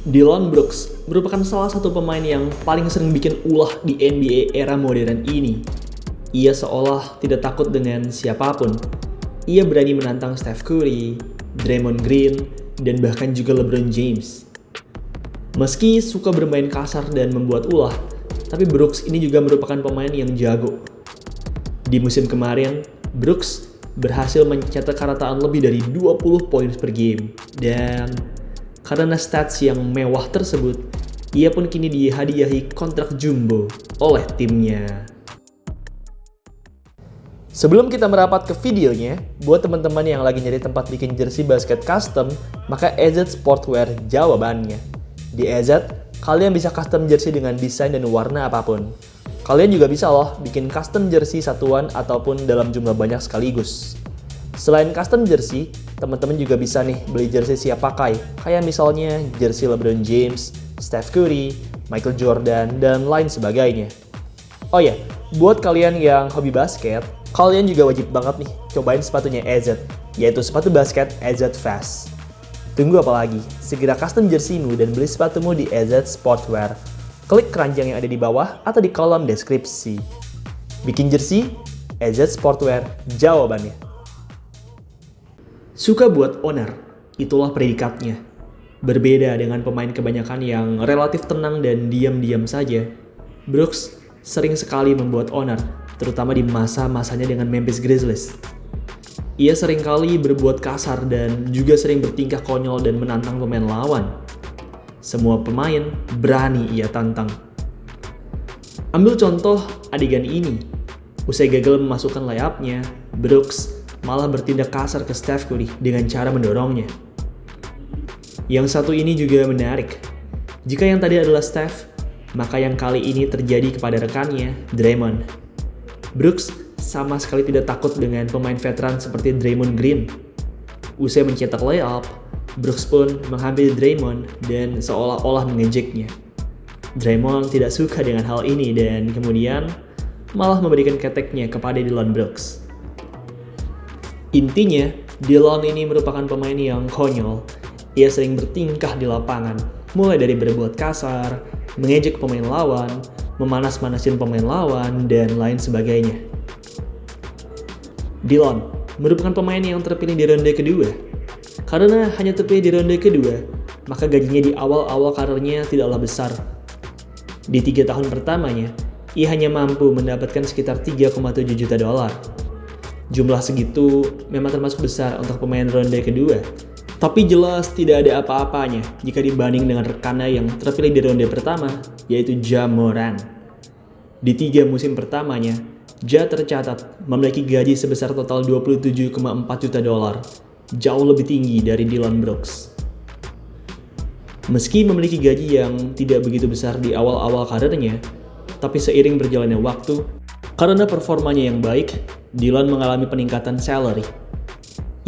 Dillon Brooks merupakan salah satu pemain yang paling sering bikin ulah di NBA era modern ini. Ia seolah tidak takut dengan siapapun. Ia berani menantang Steph Curry, Draymond Green, dan bahkan juga LeBron James. Meski suka bermain kasar dan membuat ulah, tapi Brooks ini juga merupakan pemain yang jago. Di musim kemarin, Brooks berhasil mencetak karataan lebih dari 20 poin per game. Dan karena stats yang mewah tersebut, ia pun kini dihadiahi kontrak jumbo oleh timnya. Sebelum kita merapat ke videonya, buat teman-teman yang lagi nyari tempat bikin jersey basket custom, maka EZ Sportwear jawabannya. Di EZ, kalian bisa custom jersey dengan desain dan warna apapun. Kalian juga bisa loh bikin custom jersey satuan ataupun dalam jumlah banyak sekaligus. Selain custom jersey, teman-teman juga bisa nih beli jersey siap pakai, kayak misalnya jersey LeBron James, Steph Curry, Michael Jordan, dan lain sebagainya. Oh ya, buat kalian yang hobi basket, kalian juga wajib banget nih cobain sepatunya EZ, yaitu sepatu basket EZ Fast. Tunggu apa lagi? Segera custom jerseymu dan beli sepatumu di EZ Sportwear. Klik keranjang yang ada di bawah atau di kolom deskripsi. Bikin jersey, EZ Sportwear jawabannya. Suka buat owner, itulah predikatnya. Berbeda dengan pemain kebanyakan yang relatif tenang dan diam-diam saja, Brooks sering sekali membuat owner, terutama di masa-masanya dengan Memphis Grizzlies. Ia seringkali berbuat kasar dan juga sering bertingkah konyol dan menantang pemain lawan. Semua pemain berani ia tantang. Ambil contoh adegan ini. Usai gagal memasukkan layupnya, Brooks malah bertindak kasar ke Steph Curry dengan cara mendorongnya. Yang satu ini juga menarik. Jika yang tadi adalah Steph, maka yang kali ini terjadi kepada rekannya, Draymond. Brooks sama sekali tidak takut dengan pemain veteran seperti Draymond Green. Usai mencetak layup, Brooks pun menghampiri Draymond dan seolah-olah mengejeknya. Draymond tidak suka dengan hal ini dan kemudian malah memberikan keteknya kepada Dillon Brooks. Intinya, Dillon ini merupakan pemain yang konyol. Ia sering bertingkah di lapangan, mulai dari berbuat kasar, mengejek pemain lawan, memanas-manasin pemain lawan, dan lain sebagainya. Dillon merupakan pemain yang terpilih di ronde kedua. Karena hanya terpilih di ronde kedua, maka gajinya di awal-awal karirnya tidaklah besar. Di 3 tahun pertamanya, ia hanya mampu mendapatkan sekitar 3,7 juta dolar. Jumlah segitu memang termasuk besar untuk pemain ronde kedua. Tapi jelas tidak ada apa-apanya jika dibanding dengan rekannya yang terpilih di ronde pertama, yaitu Ja Morant. Di 3 musim pertamanya, Ja tercatat memiliki gaji sebesar total 27,4 juta dolar, jauh lebih tinggi dari Dillon Brooks. Meski memiliki gaji yang tidak begitu besar di awal-awal karirnya, tapi seiring berjalannya waktu, karena performanya yang baik, Dillon mengalami peningkatan salary.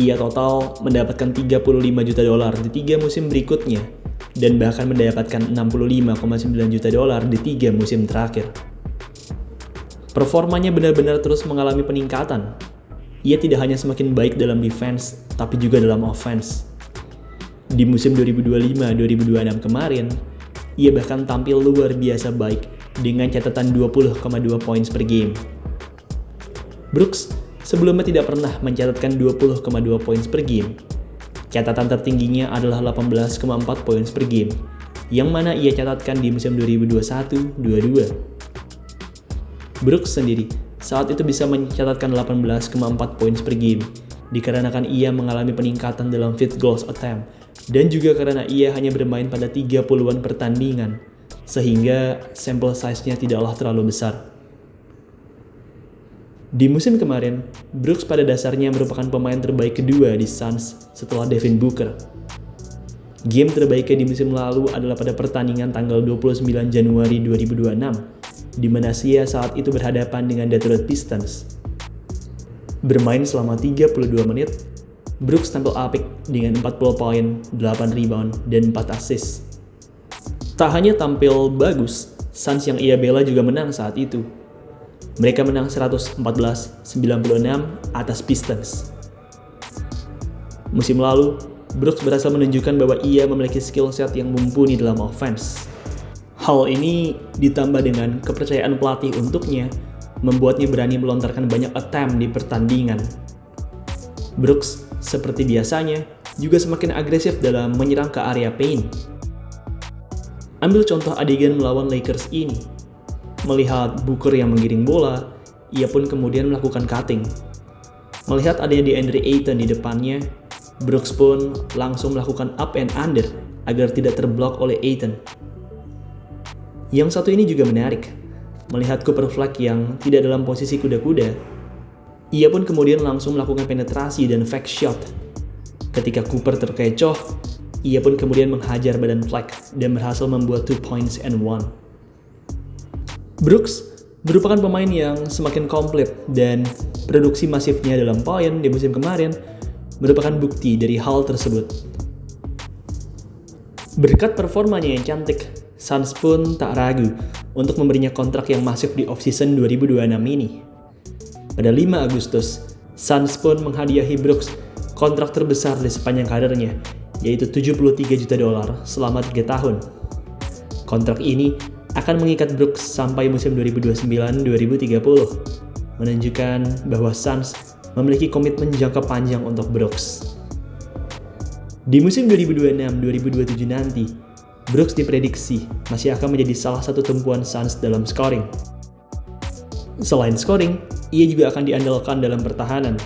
Ia total mendapatkan 35 juta dolar di 3 musim berikutnya dan bahkan mendapatkan 65,9 juta dolar di 3 musim terakhir. Performanya benar-benar terus mengalami peningkatan. Ia tidak hanya semakin baik dalam defense, tapi juga dalam offense. Di musim 2025-2026 kemarin, ia bahkan tampil luar biasa baik dengan catatan 20,2 points per game. Brooks sebelumnya tidak pernah mencatatkan 20,2 points per game. Catatan tertingginya adalah 18,4 points per game, yang mana ia catatkan di musim 2021-22. Brooks sendiri saat itu bisa mencatatkan 18,4 points per game, dikarenakan ia mengalami peningkatan dalam field goals attempt, dan juga karena ia hanya bermain pada 30-an pertandingan, sehingga sample size-nya tidaklah terlalu besar. Di musim kemarin, Brooks pada dasarnya merupakan pemain terbaik kedua di Suns setelah Devin Booker. Game terbaiknya di musim lalu adalah pada pertandingan tanggal 29 Januari 2026, di mana ia saat itu berhadapan dengan Detroit Pistons. Bermain selama 32 menit, Brooks tampil apik dengan 40 poin, 8 rebound, dan 4 assist. Tak hanya tampil bagus, Suns yang ia bela juga menang saat itu. Mereka menang 114-96 atas Pistons. Musim lalu, Brooks berhasil menunjukkan bahwa ia memiliki skill set yang mumpuni dalam offense. Hal ini ditambah dengan kepercayaan pelatih untuknya, membuatnya berani melontarkan banyak attempt di pertandingan. Brooks, seperti biasanya, juga semakin agresif dalam menyerang ke area paint. Ambil contoh adegan melawan Lakers ini. Melihat Booker yang menggiring bola, ia pun kemudian melakukan cutting. Melihat adanya DeAndre Ayton di depannya, Brooks pun langsung melakukan up and under agar tidak terblok oleh Ayton. Yang satu ini juga menarik. Melihat Cooper Flag yang tidak dalam posisi kuda-kuda, ia pun kemudian langsung melakukan penetrasi dan fake shot. Ketika Cooper terkecoh, ia pun kemudian menghajar badan Flag dan berhasil membuat 2 points and 1. Brooks merupakan pemain yang semakin komplit dan produksi masifnya dalam poin di musim kemarin merupakan bukti dari hal tersebut. Berkat performanya yang cantik, Suns pun tak ragu untuk memberinya kontrak yang masif di off-season 2026 ini. Pada 5 Agustus, Suns pun menghadiahi Brooks kontrak terbesar di sepanjang karirnya, yaitu $73 juta selama 3 tahun. Kontrak ini akan mengikat Brooks sampai musim 2029-2030, menunjukkan bahwa Suns memiliki komitmen jangka panjang untuk Brooks. Di musim 2026-2027 nanti, Brooks diprediksi masih akan menjadi salah satu tumpuan Suns dalam scoring. Selain scoring, ia juga akan diandalkan dalam pertahanan.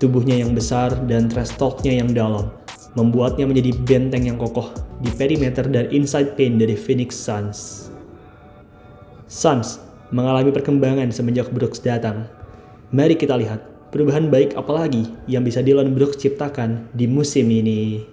Tubuhnya yang besar dan trash talk-nya yang dalam membuatnya menjadi benteng yang kokoh di perimeter dan inside paint dari Phoenix Suns. Suns mengalami perkembangan semenjak Brooks datang. Mari kita lihat perubahan baik apa lagi yang bisa Dillon Brooks ciptakan di musim ini.